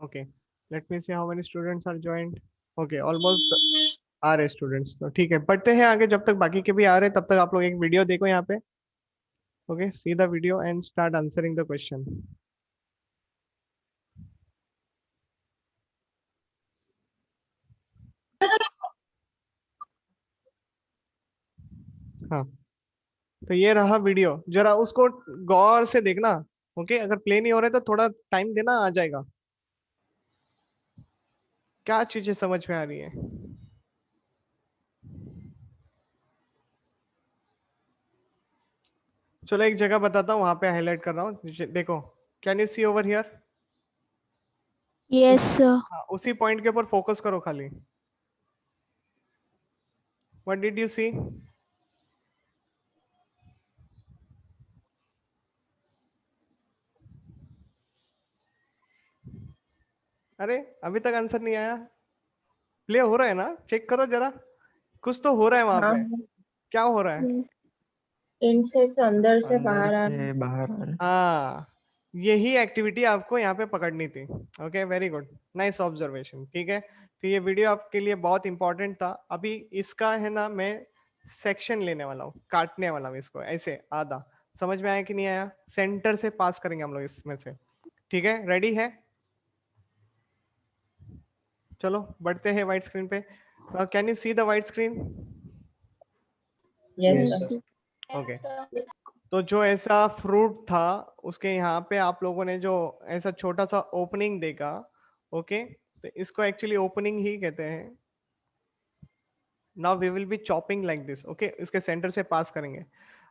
Okay, let me see how many students are joined. Okay, almost आ रहे students, तो ठीक है, पढ़ते हैं आगे, जब तक बाकी के भी आ रहे हैं तब तक आप लोग एक वीडियो देखो यहाँ पे. Okay, see the video and start answering the question. हाँ, तो ये रहा वीडियो, जरा उसको गौर से देखना. ओके, अगर प्ले नहीं हो रहे तो थोड़ा टाइम देना, आ जाएगा. क्या चीजें समझ में आ रही है? चलो एक जगह बताता हूँ, वहां पे हाईलाइट कर रहा हूँ, देखो. Can you see over here? Yes, sir. हाँ, उसी पॉइंट के ऊपर फोकस करो खाली. What did you see? अरे, अभी तक आंसर नहीं आया. प्ले हो रहा है ना, चेक करो जरा. कुछ तो हो रहा है वहां हाँ, पे. क्या हो रहा है? इंसेक्ट्स अंदर से अंदर बाहर आ से बाहर आ रहे। हाँ, यही एक्टिविटी आपको यहाँ पे पकड़नी थी. Okay, very good, nice observation. ठीक है, तो ये वीडियो आपके लिए बहुत इंपॉर्टेंट था. अभी इसका है ना, मैं सेक्शन लेने वाला हूँ, काटने वाला हूँ इसको ऐसे आधा. समझ में आया कि नहीं आया? सेंटर से पास करेंगे हम लोग इसमें से. ठीक है, रेडी है? चलो बढ़ते हैं व्हाइट स्क्रीन पे. Can you see the white screen? Yes sir. Okay, तो जो ऐसा फ्रूट था, उसके यहाँ पे आप लोगों ने जो ऐसा छोटा सा ओपनिंग देखा. ओके, तो इसको एक्चुअली ओपनिंग ही कहते हैं. Now we will be chopping like this. Okay, इसके सेंटर से पास करेंगे.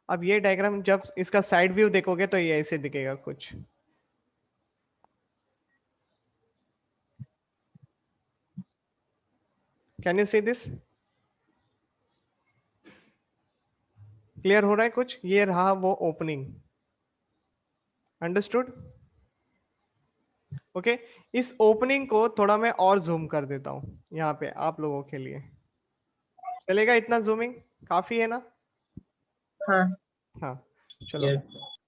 अब ये डायग्राम जब इसका साइड व्यू देखोगे तो ये ऐसे दिखेगा कुछ. Can you see this? Clear हो रहा है कुछ? ये रहा वो ओपनिंग. अंडरस्टूड? ओके, इस ओपनिंग को थोड़ा मैं और जूम कर देता हूँ यहाँ पे आप लोगों के लिए. चलेगा इतना जूमिंग? काफी है ना? हाँ। हाँ, चलो.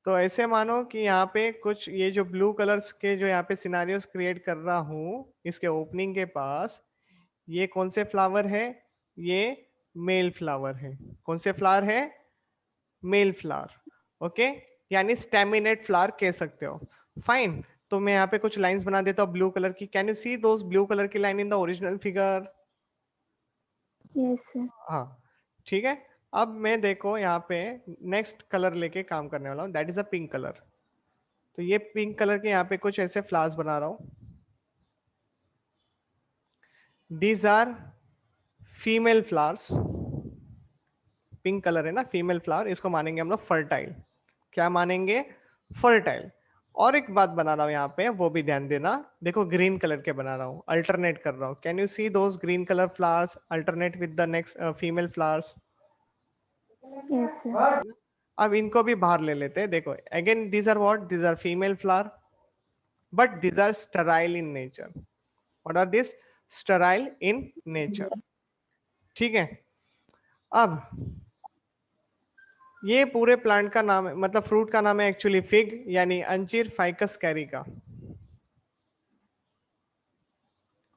तो ऐसे मानो कि यहाँ पे कुछ ये जो ब्लू कलर्स के जो यहाँ पे सिनारियोस क्रिएट कर रहा हूँ इसके ओपनिंग के पास, ये कौन से फ्लावर है? ये मेल फ्लावर है. कौन से फ्लावर है? Male flower. ओके, यानी स्टेमिनेट फ्लावर कह सकते हो. फाइन, तो मैं यहाँ पे कुछ लाइंस बना देता हूँ ब्लू कलर की. Can you see those blue colour की line in the original figure? Yes, sir. हाँ, ठीक है. अब मैं देखो यहाँ पे नेक्स्ट कलर लेके काम करने वाला हूँ, that is a pink colour. तो ये पिंक कलर के यहाँ पे कुछ ऐसे फ्लावर्स बना रहा हूँ. These are female flowers. Pink colour है ना, फीमेल फ्लावर, इसको मानेंगे हम लोग फर्टाइल. क्या मानेंगे? फर्टाइल. और एक बात बना रहा हूँ यहाँ पे, वो भी ध्यान देना. देखो ग्रीन कलर के बना रहा हूँ, अल्टरनेट कर रहा हूँ. Can you see those green colour flowers alternate with the next female flowers? Yes, sir. अब इनको भी बाहर ले लेते हैं. देखो again, these are what? These are female flower, but these are sterile in nature. What are this? Sterile in nature. ठीक है. अब ये पूरे प्लांट का नाम है, मतलब फ्रूट का नाम है एक्चुअली फिग, यानी अंजीर फाइकस कैरिका.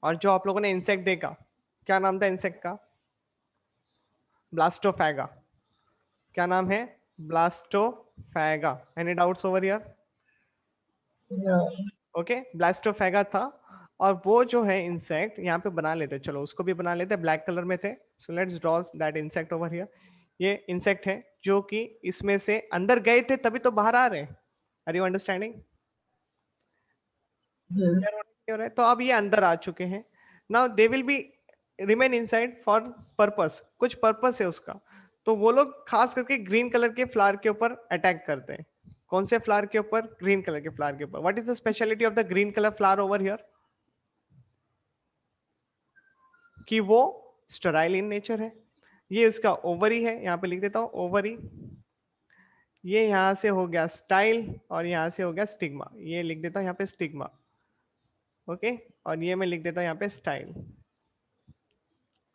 और जो आप लोगों ने इंसेक्ट देखा, क्या नाम था इंसेक्ट का? ब्लास्टोफैगा. क्या नाम है? Blastophaga. Any doubts over here? Okay, Blastophaga था. और वो जो है इंसेक्ट यहाँ पे बना लेते, चलो उसको भी बना लेते. ब्लैक कलर में थे, so let's draw that insect over here. ये इंसेक्ट है जो कि इसमें से अंदर गए थे तभी तो बाहर आ रहे हैं. Are you understanding? हो रहा है, तो अब ये अंदर आ चुके हैं. Now they will be remain inside for purpose, कुछ पर्पस है उसका. तो वो लोग खास करके ग्रीन कलर के फ्लावर के ऊपर अटैक करते हैं. कौन से फ्लावर के ऊपर? ग्रीन कलर के फ्लावर के ऊपर. What is the speciality of the green colour flower over here? कि वो स्टेराइल इन नेचर है. ये इसका ओवरी है, यहाँ पे लिख देता हूँ ओवरी. ये यहाँ से हो गया स्टाइल और यहाँ से हो गया स्टिग्मा. ये लिख देता हूँ यहाँ पे स्टिग्मा. ओके, और ये मैं लिख देता हूँ यहाँ पे स्टाइल.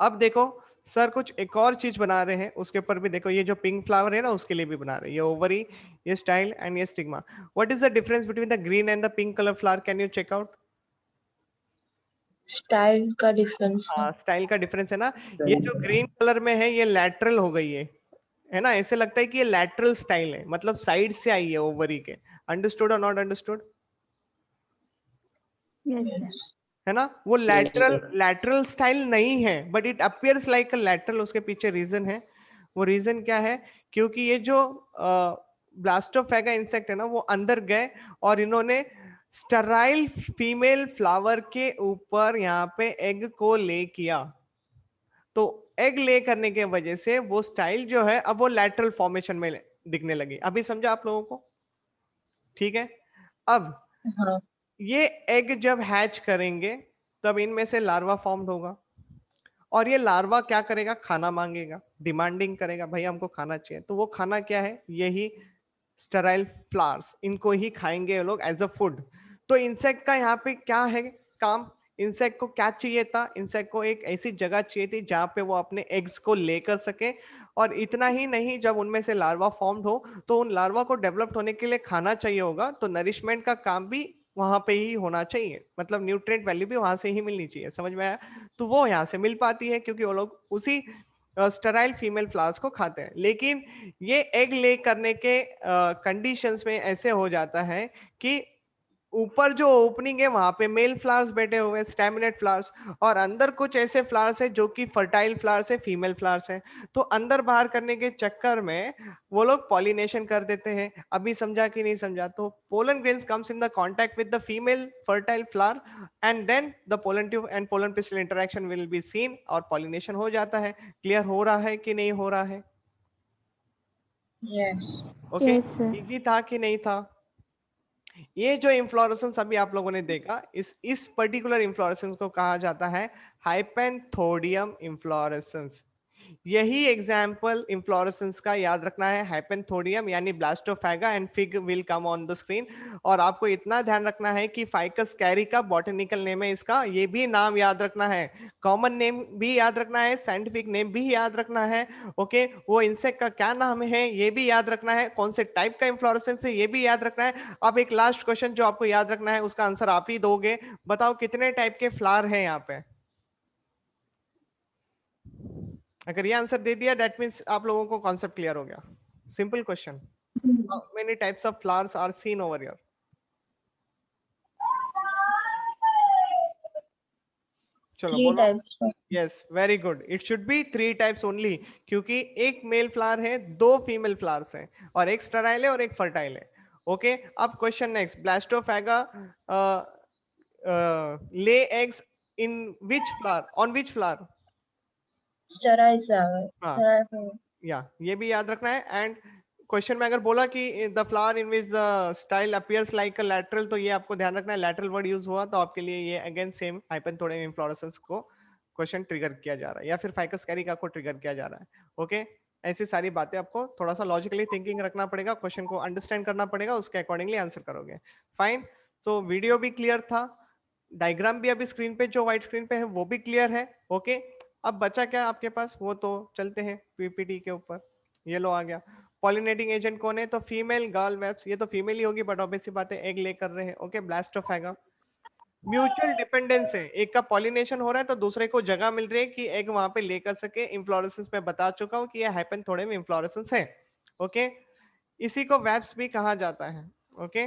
अब देखो सर कुछ एक और चीज बना रहे हैं उसके ऊपर भी देखो. ये जो पिंक फ्लावर है ना उसके लिए भी बना रहे हैं. ये ओवरी, ये स्टाइल एंड ये stigma. What is the difference between the green and the pink colour flower? Can you check out? Style का डिफरेंस है। हाँ, स्टाइल का डिफरेंस है ना। ये जो ग्रीन कलर में है ये लैटरल हो गई है ना। ऐसे लगता है कि ये लैटरल स्टाइल है, मतलब साइड से आई है ओवरी के। अंडरस्टूड और not understood? Yes, sir. Yes. है ना। वो लैटरल स्टाइल नहीं है, but it appears like a lateral. उसके पीछे रीजन है। वो रीजन क्या है? क्योंकि ये जो ब्लास्टोफैगा इंसेक्ट है ना, वो अंदर गए और इन्होंने स्टराइल फीमेल फ्लावर के ऊपर यहाँ पे एग को ले किया। तो एग ले करने के वजह से वो स्टाइल जो है अब वो लैटरल फॉर्मेशन में दिखने लगी। अभी समझा आप लोगों को? ठीक है। अब हाँ। ये एग जब हैच करेंगे तब इनमें से लार्वा फॉर्म्ड होगा, और ये लार्वा क्या करेगा? खाना मांगेगा, डिमांडिंग करेगा, भाई हमको खाना चाहिए। तो वो खाना क्या है? यही स्टेराइल फ्लावर्स, इनको ही खाएंगे ये लोग एज अ फूड। तो इंसेक्ट का यहाँ पे क्या है काम? इंसेक्ट को क्या चाहिए था? इंसेक्ट को एक ऐसी जगह चाहिए थी जहां पे वो अपने एग्स को लेकर सके। और इतना ही नहीं, जब उनमें से लार्वा फॉर्म्ड हो तो उन लार्वा को डेवलप होने के लिए खाना चाहिए होगा, तो नरिशमेंट का काम भी वहां पे ही होना चाहिए, मतलब न्यूट्रिएंट वैल्यू भी वहां से ही मिलनी चाहिए। समझ में आया? तो वो यहाँ से मिल पाती है क्योंकि वो लोग उसी स्टेराइल फीमेल फ्लावर्स को खाते हैं। लेकिन ये एग ले करने के कंडीशंस में ऐसे हो जाता है कि ऊपर जो ओपनिंग है वहां पे मेल फ्लावर्स बैठे हुए हैं, स्टैमिनेट फ्लावर्स, और अंदर कुछ ऐसे फ्लावर्स है जो कि फर्टाइल फ्लावर्स है, फीमेल फ्लावर्स है। तो अंदर बाहर करने के चक्कर में वो लोग पॉलिनेशन कर देते हैं। अभी समझा कि नहीं समझा? तो pollen grains comes in the contact with the female fertile flower, and then the pollen tube and pollen pistil interaction will be seen, और पॉलिनेशन हो जाता है। क्लियर हो रहा है कि नहीं हो रहा है? Yes. Okay. Yes, sir. Easy था कि नहीं था? ये जो इन्फ्लोरेसेंस अभी आप लोगों ने देखा, इस पर्टिकुलर इन्फ्लोरेसेंस को कहा जाता है हाइपेंथोडियम इन्फ्लोरेसेंस। यही एग्जाम्पल इन्फ्लोरेसेंस का याद रखना है, हाइपेंथोडियम यानी Blastophaga, and fig will come on the screen. और आपको इतना ध्यान रखना है कि फाइकस कैरी का बॉटनिकल नेम है इसका, ये भी नाम याद रखना है। कॉमन नेम भी याद रखना है, साइंटिफिक नेम भी याद रखना है। ओके, वो इंसेक्ट का क्या नाम है ये भी याद रखना है, कौन से टाइप का इन्फ्लोरेसेंस है ये भी याद रखना है। अब एक लास्ट क्वेश्चन जो आपको याद रखना है, उसका आंसर आप ही दोगे। बताओ कितने टाइप के फ्लावर हैं यहाँ पे? अगर ये आंसर दे दिया दैट मीन्स आप लोगों को कॉन्सेप्ट क्लियर हो गया। Simple question. How many types of flowers are seen over here? चलो Three बोलो। types of. Yes, very good, it should be 3 types only, क्योंकि एक मेल फ्लावर है, 2 फीमेल फ्लावर्स हैं, और एक स्टेराइल है और एक फर्टाइल है। ओके, अब question next. Blastophaga lay eggs in which flower, on which flower? Sterile flower. हाँ, Sterile flower. या ये भी याद रखना है। एंड क्वेश्चन में अगर बोला कि the flower in which the style appears like a lateral, तो ये आपको ध्यान रखना है, लैटरल वर्ड यूज हुआ तो आपके लिए ये अगेन सेम हाइपेंथोडियम इन्फ्लोरेसेंस को क्वेश्चन ट्रिगर किया जा रहा है, या फिर फाइकस कैरिका को ट्रिगर किया जा रहा है। ओके, ऐसी सारी बातें आपको थोड़ा सा लॉजिकली थिंकिंग रखना पड़ेगा, क्वेश्चन को अंडरस्टैंड करना पड़ेगा, उसके अकॉर्डिंगली आंसर करोगे। फाइन। तो वीडियो भी क्लियर था, डायग्राम भी अभी स्क्रीन पे, जो व्हाइट स्क्रीन पे है वो भी क्लियर है। ओके, अब बचा क्या आपके पास? वो तो चलते हैं पीपीटी के ऊपर। ये लो आ गया। पॉलिनेटिंग एजेंट कौन है? तो फीमेल गर्ल वेब्स, ये तो फीमेल ही होगी, बट ऑब्वियस सी बात है एग ले कर रहे हैं। ओके, ब्लास्टोफैगा। म्यूचुअल डिपेंडेंस है, एक का पॉलिनेशन हो रहा है तो दूसरे को जगह मिल रही है कि एग वहां पे लेकर सके। इन्फ्लोरेसेंस में बता चुका हूं कि ये हाइपेंथोडियम इन्फ्लोरेसेंस है। ओके, इसी को वेब्स भी कहा जाता है। ओके,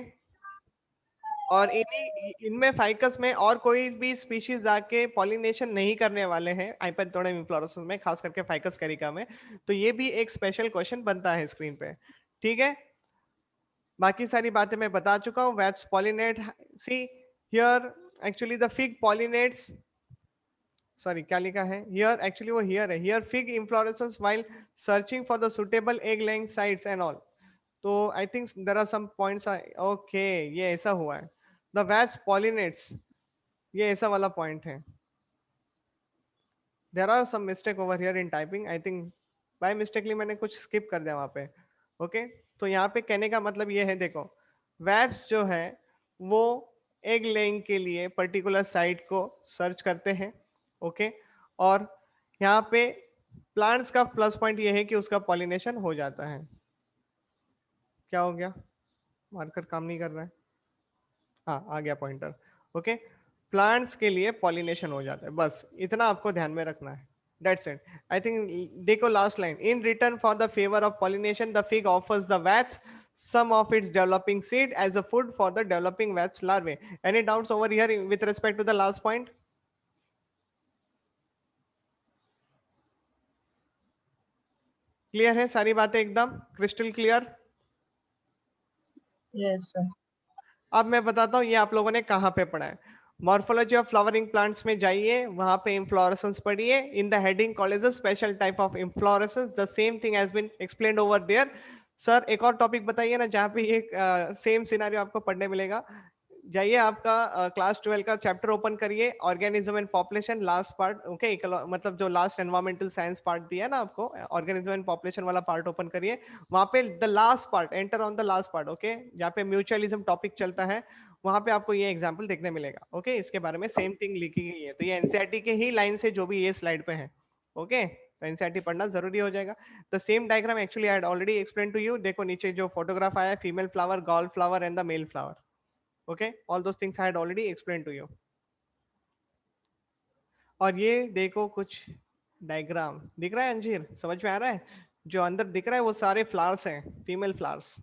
और इन्हीं इनमें फाइकस में और कोई भी स्पीशीज जाके पॉलिनेशन नहीं करने वाले हैं हाइपेंथोडियम इन्फ्लोरेसेंस में, खास करके फाइकस कैरिका में। तो ये भी एक स्पेशल क्वेश्चन बनता है स्क्रीन पे। ठीक है, बाकी सारी बातें मैं बता चुका हूँ। Wasps pollinate, see here actually the fig pollinates, sorry क्या लिखा है हियर, एक्चुअली वो हियर है, here fig inflorescence while searching for the suitable egg laying sites and all. तो I think there are some points. Okay, ये ऐसा हुआ है, द वेब्स पॉलिनेट्स, ये ऐसा वाला पॉइंट है। There are some mistake over here in typing, I think by mistakenly मैंने कुछ स्किप कर दिया वहां पे। ओके, तो यहाँ पे कहने का मतलब ये है, देखो वेब्स जो है वो एग लेइंग के लिए पर्टिकुलर साइट को सर्च करते हैं। ओके, और यहाँ पे प्लांट्स का प्लस पॉइंट ये है कि उसका पॉलिनेशन हो जाता है। क्या हो गया? मार्कर काम नहीं कर रहा है। हाँ, आ गया पॉइंटर। ओके, प्लांट्स के लिए पॉलिनेशन हो जाता है, बस इतना आपको ध्यान में रखना है। That's it. I think देखो last line, in return for the favor of pollination the fig offers the wats some of its developing seed as a food for the developing wats larvae. Any doubts over here with respect to the last point? Clear है सारी बातें, एकदम crystal clear? Yes, sir. अब मैं बताता हूँ ये आप लोगों ने कहाँ पे पढ़ा है। मॉर्फोलॉजी ऑफ फ्लावरिंग प्लांट्स में जाइए, वहां पे इन्फ्लोरेसेंस पढ़िए। In the heading call as a special type of inflorescence, the same thing has been explained over there. Sir एक और टॉपिक बताइए ना जहाँ पे ये सेम सिनेरियो आपको पढ़ने मिलेगा। जाइए आपका क्लास 12 का चैप्टर ओपन करिए, organism and population last part. Okay, मतलब जो लास्ट एनवायरमेंटल साइंस पार्ट दिया है ना आपको, ऑर्गेनिज्म एंड पॉपुलेशन वाला पार्ट ओपन करिए। वहां पे the last part, enter on the last part, okay, जहाँ पे म्यूचुअलिज्म टॉपिक चलता है, वहां पे आपको ये एग्जाम्पल देखने मिलेगा। ओके, इसके बारे में सेम थिंग लिखी गई है। तो ये एनसीईआरटी के ही लाइन से जो भी ये स्लाइड पे है। ओके, तो एनसीईआरटी पढ़ना जरूरी हो जाएगा। The same diagram actually I had already explain to you. देखो नीचे जो फोटोग्राफ आया, female flower, gall flower and the male flower. Okay, all those things I had already explained to you. और ये देखो कुछ डायग्राम दिख रहा है अंजीर, समझ में आ रहा है? जो अंदर दिख रहा है वो सारे फ्लावर्स हैं, फीमेल फ्लावर्स।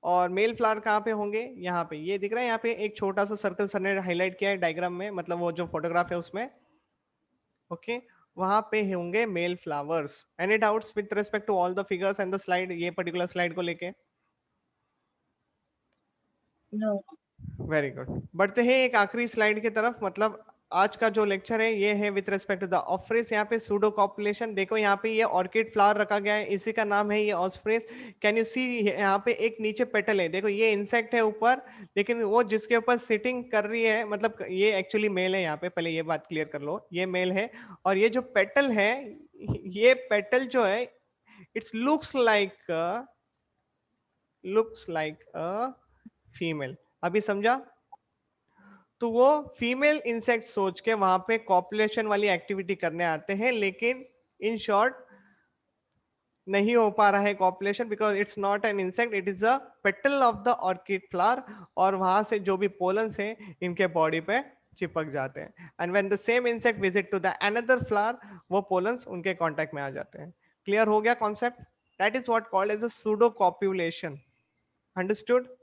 और मेल फ्लावर कहाँ पे होंगे? यहाँ पे, ये दिख रहा है यहाँ पे एक छोटा सा सर्कल सर ने हाईलाइट किया है डायग्राम में, मतलब वो जो फोटोग्राफ है उसमें। ओके, वहां पे होंगे male flowers. Any doubts with respect to all the figures and the slide, ये पर्टिकुलर स्लाइड को लेके? No. Very good. बढ़ते हैं एक आखिरी स्लाइड की तरफ, मतलब आज का जो लेक्चर है ये है विद रिस्पेक्ट टू द ऑस्प्रिस। यहाँ पे सूडो कॉपुलेशन देखो, यहाँ पे ये ऑर्किड फ्लावर रखा गया है, इसी का नाम है ये ऑस्प्रिस। कैन यू सी यहाँ पे एक नीचे पेटल है, देखो ये इंसेक्ट है ऊपर, लेकिन वो जिसके ऊपर सिटिंग कर रही है, मतलब ये एक्चुअली मेल है। यहाँ पे पहले ये बात क्लियर कर लो, ये मेल है। और ये जो पेटल है, ये पेटल जो है it's looks like a female. अभी समझा? तो वो फीमेल इंसेक्ट सोच के वहां पे कॉपुलेशन वाली एक्टिविटी करने आते हैं, लेकिन इन शॉर्ट नहीं हो पा रहा है copulation, because it's not an insect, it is a petal of the orchid flower. और वहां से जो भी पोलन्स हैं इनके बॉडी पे चिपक जाते हैं, and when the same insect visit to the another flower, वो पोलन्स उनके कांटेक्ट में आ जाते हैं। क्लियर हो गया concept? That is what called as a pseudo copulation. Understood?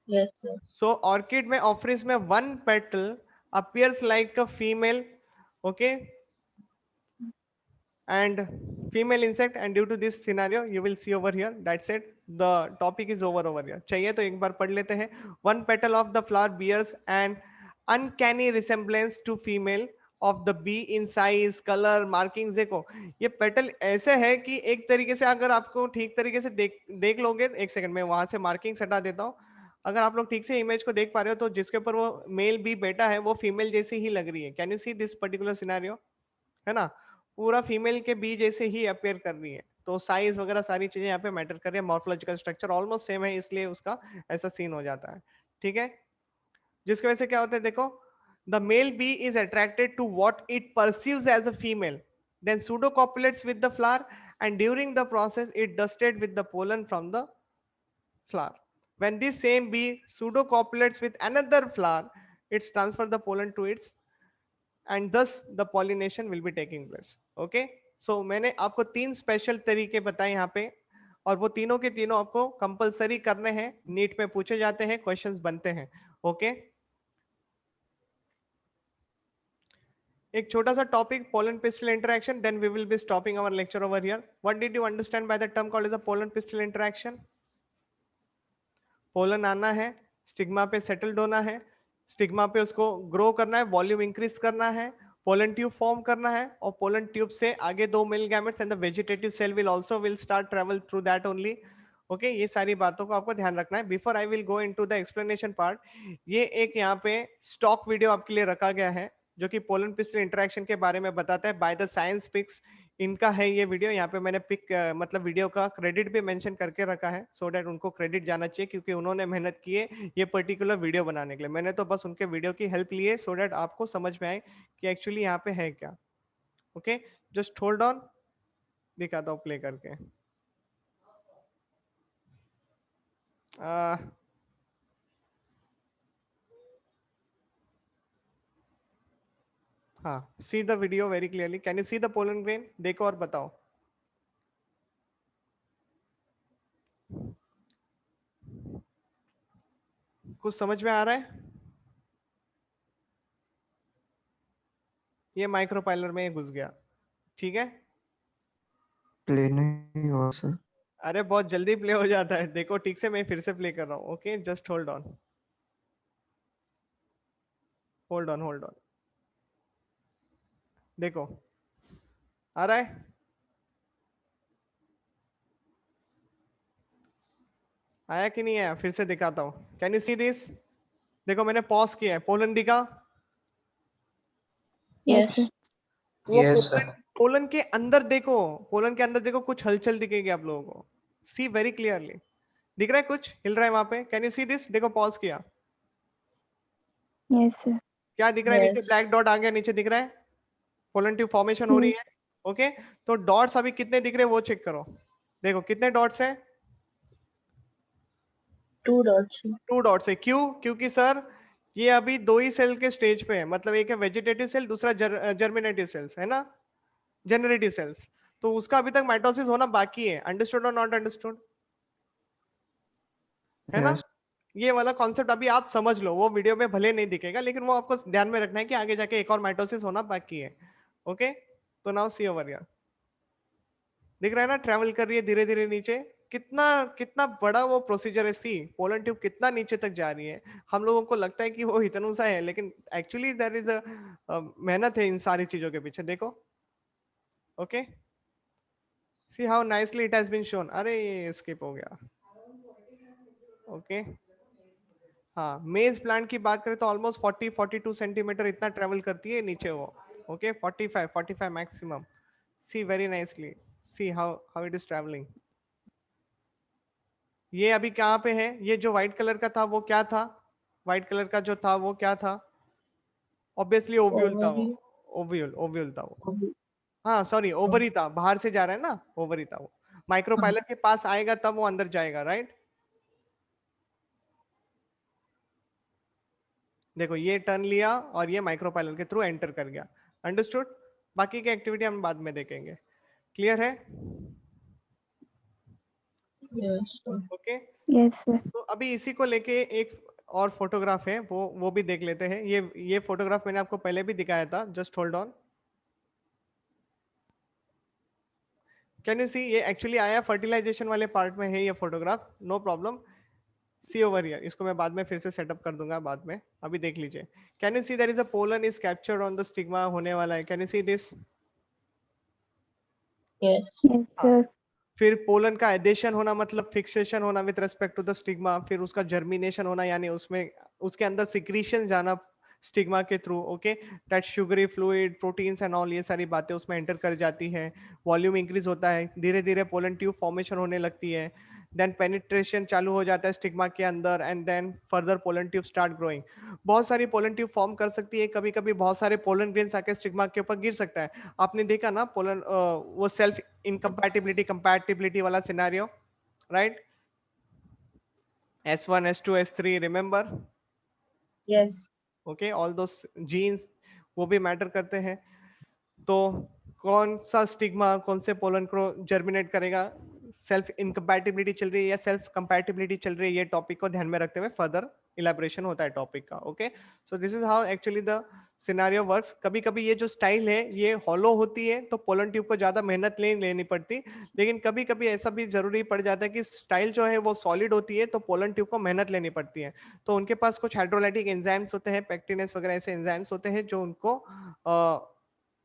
Yes, sir. So orchid में ऑफरिस में one petal appears like a female, okay, and female insect, and due to this scenario you will see over here, that's it, the topic is over here। चाहिए तो एक बार पढ़ लेते हैं। One petal of the flower bears an uncanny resemblance to female of the bee in size, color, markings। देखो ये petal ऐसे है कि एक तरीके से अगर आपको ठीक तरीके से देख लोगे, एक सेकंड में वहां से मार्किंग हटा देता हूँ। अगर आप लोग ठीक से इमेज को देख पा रहे हो तो जिसके ऊपर वो मेल बी बैठा है वो फीमेल जैसी ही लग रही है। Can you see this particular scenario? है ना, पूरा फीमेल के बी जैसे ही अपेयर कर रही है। तो साइज वगैरह सारी चीजें यहाँ पे मैटर कर रही है, मॉर्फोलॉजिकल स्ट्रक्चर ऑलमोस्ट सेम है, इसलिए उसका ऐसा सीन हो जाता है। ठीक है, जिसकी वजह से क्या होता है देखो, the male bee is attracted to what it perceives as a female, then pseudo copulates with the flower, and during the process it dusted with the pollen from the flower. When this same bee pseudo copulates with another flower, it's transfer the pollen to its, and thus the pollination will be taking place. Okay, so मैंने आपको 3 special तरीके बताए यहाँ पे, और वो तीनों के तीनों आपको कंपलसरी करने हैं, नीट में पूछे जाते हैं, क्वेश्चंस बनते हैं। ओके, एक छोटा सा topic, pollen pistil interaction, then we will be stopping our lecture over here. What did you understand by the term called as a pollen pistil interaction? Pollen आना है, स्टिग्मा पे सेटल्ड होना है, स्टिग्मा पे उसको ग्रो करना है, volume increase करना है, पोलन ट्यूब फॉर्म करना है, और पोलन ट्यूब से आगे 2 male gametes and the vegetative cell will also will start travel through that only. Okay, ये सारी बातों को आपको ध्यान रखना है। Before I will go into the explanation part, ये एक यहाँ पे स्टॉक वीडियो आपके लिए रखा गया है जो कि पोलन पिस्टल इंटरेक्शन के बारे में बताता है, बाय द साइंस पिक्स। इनका है ये वीडियो, यहाँ पे मैंने पिक मतलब वीडियो का क्रेडिट भी मेंशन करके रखा है, सो डैट उनको क्रेडिट जाना चाहिए, क्योंकि उन्होंने मेहनत की है ये पर्टिकुलर वीडियो बनाने के लिए। मैंने तो बस उनके वीडियो की हेल्प ली है, सो डैट आपको समझ में आए कि एक्चुअली यहाँ पे है क्या। ओके, जस्ट होल्ड ऑन, दिखाता हूँ प्ले करके। हाँ, see the video very clearly. Can you see the pollen grain? देखो और बताओ। कुछ समझ में आ रहा है? ये माइक्रोपाइलर में घुस गया, ठीक है। प्ले नहीं हुआ सर। अरे बहुत जल्दी प्ले हो जाता है, देखो ठीक से, मैं फिर से प्ले कर रहा हूँ। Okay, just hold on, hold on, hold on. देखो आ रहा है? आया कि नहीं आया? फिर से दिखाता हूँ। Can you see this? देखो मैंने पॉज किया है, पोलन दिखा? Yes. sir. वो Yes, पोलन, sir. पोलन के अंदर देखो, पोलन के अंदर देखो, कुछ हलचल दिखेगी आप लोगों को। सी वेरी क्लियरली, दिख रहा है कुछ हिल रहा है वहां पे? Can you see this? देखो पॉज किया, Yes, sir. क्या दिख रहा है नीचे? Yes. ब्लैक डॉट आ गया नीचे, दिख रहा है? पोलन ट्यूब फॉर्मेशन हो रही है। ओके, तो डॉट्स अभी कितने दिख रहे हैं वो चेक करो। देखो कितने डॉट्स हैं? 2 dots. 2 डॉट्स है। क्यों? क्योंकि सर ये अभी 2 ही सेल के स्टेज पे है, मतलब एक है वेजिटेटिव सेल, दूसरा जर्मिनेटिव सेल्स है ना, जनरेटिव सेल्स। तो उसका अभी तक माइटोसिस होना बाकी है। अंडरस्टूड और नॉट अंडरस्टूड? है ना? Yes. ये वाला कॉन्सेप्ट अभी आप समझ लो, वो वीडियो में भले नहीं दिखेगा, लेकिन वो आपको ध्यान में रखना है कि आगे जाके एक और माइटोसिस होना बाकी है। ओके, तो नाउ सी ओवर हियर, दिख रहा है ना, ट्रैवल कर रही है धीरे धीरे नीचे। कितना कितना बड़ा वो प्रोसीजर है। सी पोलन ट्यूब कितना नीचे तक जा रही है। हम लोगों को लगता है कि वो इतना सा है, लेकिन एक्चुअली देयर इज अ मेहनत है इन सारी चीजों के पीछे। देखो, okay, see how nicely it has been shown. अरे ये स्किप हो गया। ओके, हाँ, मेज प्लांट की बात करें तो ऑलमोस्ट 40-42 सेंटीमीटर इतना ट्रेवल करती है नीचे वो। Okay, 45 maximum. See very nicely, see how how it is travelling. ये अभी कहाँ पे है? ये जो व्हाइट कलर का था वो क्या था? व्हाइट कलर का जो था वो क्या था? ऑब्वियसली ओव्यूल था वो। Ovary. ओव्यूल, ओव्यूल था वो। Ovary. हाँ सॉरी, ओवरी था, बाहर से जा रहा है ना, ओवरी था वो। माइक्रोपाइलर के पास आएगा तब वो अंदर जाएगा, राइट? देखो ये टर्न लिया और ये माइक्रोपाइलर के थ्रू एंटर कर गया। अंडरस्टूड? बाकी की एक्टिविटी हम बाद में देखेंगे। क्लियर है? Yes, sir. Okay, Yes, sir. तो अभी इसी को लेके एक और फोटोग्राफ है, वो भी देख लेते हैं। ये फोटोग्राफ मैंने आपको पहले भी दिखाया था। Just hold on, can you see? ये एक्चुअली आया फर्टिलाइजेशन वाले पार्ट में है ये photograph, no problem. See over here, इसको मैं बाद में फिर से सेटअप कर दूंगा बाद में, अभी देख लीजिए। Can you see there is a pollen is captured on the stigma होने वाला है? Can you see this? Yes. Yes, sir. फिर पोलन का एडेशन होना मतलब फिक्सेशन होना with respect to the stigma, फिर उसका जर्मिनेशन होना यानी उसमें उसके अंदर सिक्रीशन जाना स्टिग्मा के through. Okay, that sugary fluid, proteins and all, ये सारी बातें उसमें एंटर कर जाती हैं। वॉल्यूम इंक्रीज होता है, धीरे धीरे पोलन ट्यूब फॉर्मेशन होने लगती है। देन पेनिट्रेशन चालू हो जाता है स्टिग्मा के अंदर, and then further pollen tube start growing. बहुत सारी पोलन ट्यूब फॉर्म कर सकती है, कभी कभी बहुत सारे पोलन ग्रेन्स आके स्टिग्मा के ऊपर गिर सकता है। आपने देखा ना पोलन वो सेल्फ इनकम्पैटिबिलिटी कंपैटिबिलिटी वाला scenario, right? S1 S2 S3, remember? Yes. Okay, all दो जीन्स वो भी मैटर करते हैं। तो कौन सा स्टिग्मा कौन से पोलन को जर्मिनेट करेगा, सेल्फ इनकम्पैटिबिलिटी चल रही है या सेल्फ कंपैटिबिलिटी चल रही है, ये टॉपिक को ध्यान में रखते हुए फर्दर इलेबोरेशन होता है टॉपिक का। Okay, so this is how actually the scenario works. कभी कभी ये जो स्टाइल है ये हॉलो होती है तो पोलन ट्यूब को ज्यादा मेहनत नहीं लेनी पड़ती, लेकिन कभी कभी ऐसा भी जरूरी पड़ जाता है कि स्टाइल जो है वो सॉलिड होती है तो पोलन ट्यूब को मेहनत लेनी पड़ती है। तो उनके पास कुछ हाइड्रोलाइटिक एंजाइम्स होते हैं, पेक्टिनेस वगैरह ऐसे एंजाइम्स होते हैं जो उनको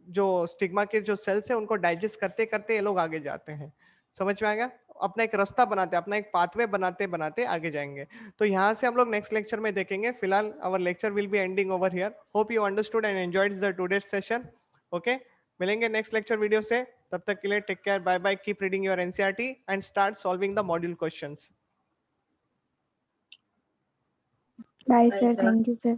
जो स्टिग्मा के जो सेल्स है उनको डाइजेस्ट करते करते ये लोग आगे जाते हैं। समझ में आएगा? अपना एक रास्ता बनाते, अपना एक पाथवे बनाते बनाते आगे जाएंगे। तो यहाँ से हम लोग नेक्स्ट लेक्चर में देखेंगे। फिलहाल our lecture will be ending over here. Hope you understood and enjoyed the today's session. Okay, मिलेंगे नेक्स्ट लेक्चर वीडियो से, तब तक के लिए take care, bye bye, keep reading your NCERT and start solving the module questions. Bye, Bye, sir. sir. Thank you, sir.